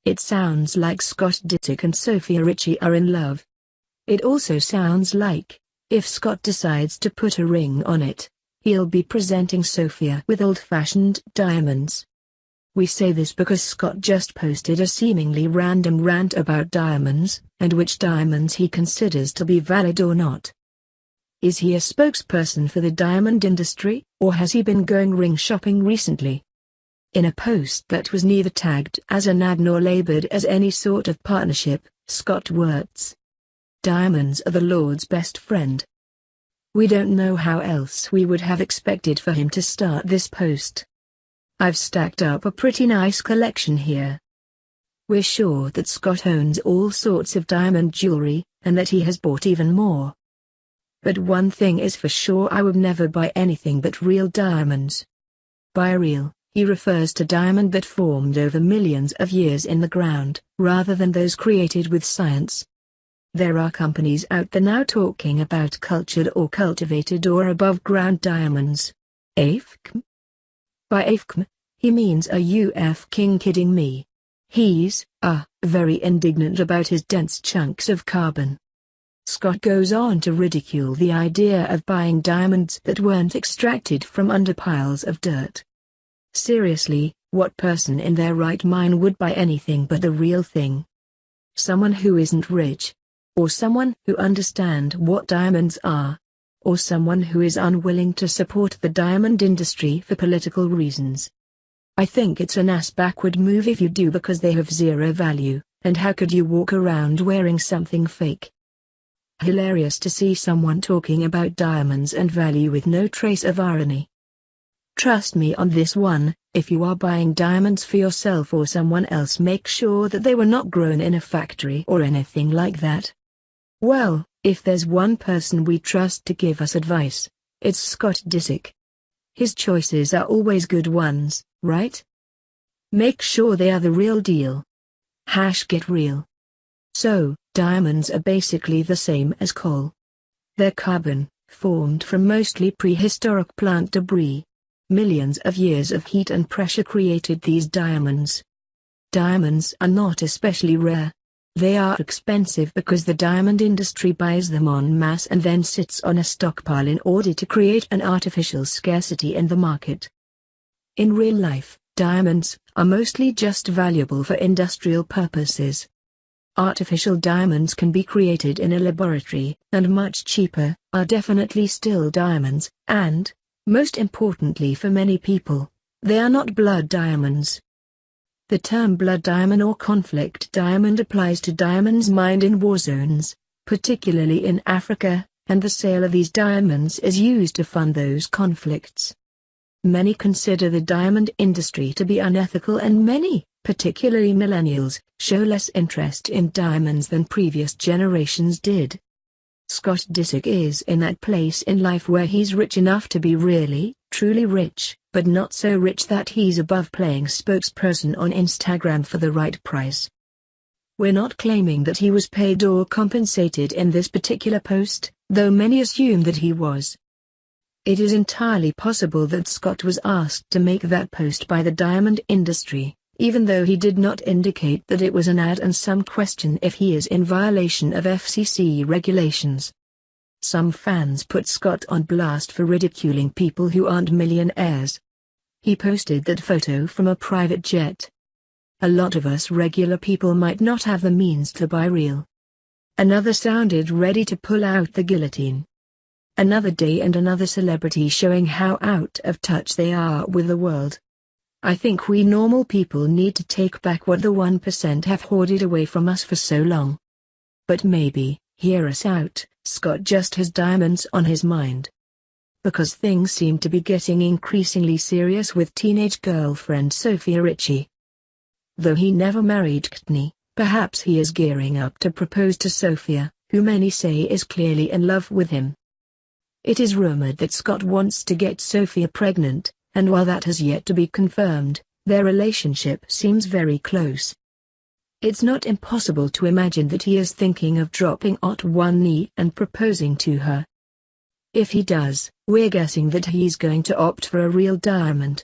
it sounds like Scott Disick and Sophia Richie are in love. It also sounds like, if Scott decides to put a ring on it, he'll be presenting Sophia with old-fashioned diamonds. We say this because Scott just posted a seemingly random rant about diamonds, and which diamonds he considers to be valid or not. Is he a spokesperson for the diamond industry, or has he been going ring shopping recently? In a post that was neither tagged as an ad nor labeled as any sort of partnership, Scott words, "Diamonds are the Lord's best friend." We don't know how else we would have expected for him to start this post. I've stacked up a pretty nice collection here. We're sure that Scott owns all sorts of diamond jewelry, and that he has bought even more. But one thing is for sure, I would never buy anything but real diamonds. By real, he refers to diamond that formed over millions of years in the ground, rather than those created with science. There are companies out there now talking about cultured or cultivated or above-ground diamonds. AFCM? By AFCM, he means are you f***ing kidding me? He's, very indignant about his dense chunks of carbon. Scott goes on to ridicule the idea of buying diamonds that weren't extracted from under piles of dirt. Seriously, what person in their right mind would buy anything but the real thing? Someone who isn't rich? Or someone who understands what diamonds are? Or someone who is unwilling to support the diamond industry for political reasons? I think it's an ass-backward move if you do, because they have zero value, and how could you walk around wearing something fake? Hilarious to see someone talking about diamonds and value with no trace of irony. Trust me on this one, if you are buying diamonds for yourself or someone else, make sure that they were not grown in a factory or anything like that. Well, if there's one person we trust to give us advice, it's Scott Disick. His choices are always good ones, right? Make sure they are the real deal. #Get real. So, diamonds are basically the same as coal. They're carbon, formed from mostly prehistoric plant debris. Millions of years of heat and pressure created these diamonds. Diamonds are not especially rare. They are expensive because the diamond industry buys them en masse and then sits on a stockpile in order to create an artificial scarcity in the market. In real life, diamonds are mostly just valuable for industrial purposes. Artificial diamonds can be created in a laboratory, and much cheaper, are definitely still diamonds, and, most importantly for many people, they are not blood diamonds. The term blood diamond or conflict diamond applies to diamonds mined in war zones, particularly in Africa, and the sale of these diamonds is used to fund those conflicts. Many consider the diamond industry to be unethical, and many, particularly millennials, show less interest in diamonds than previous generations did. Scott Disick is in that place in life where he's rich enough to be really, truly rich, but not so rich that he's above playing spokesperson on Instagram for the right price. We're not claiming that he was paid or compensated in this particular post, though many assume that he was. It is entirely possible that Scott was asked to make that post by the diamond industry, even though he did not indicate that it was an ad, and some question if he is in violation of FCC regulations. Some fans put Scott on blast for ridiculing people who aren't millionaires. He posted that photo from a private jet. A lot of us regular people might not have the means to buy real. Another sounded ready to pull out the guillotine. Another day and another celebrity showing how out of touch they are with the world. I think we normal people need to take back what the 1% have hoarded away from us for so long. But maybe, hear us out, Scott just has diamonds on his mind. Because things seem to be getting increasingly serious with teenage girlfriend Sophia Richie. Though he never married Courtney, perhaps he is gearing up to propose to Sophia, who many say is clearly in love with him. It is rumored that Scott wants to get Sophia pregnant, and while that has yet to be confirmed, their relationship seems very close. It's not impossible to imagine that he is thinking of dropping at one knee and proposing to her. If he does, we're guessing that he's going to opt for a real diamond.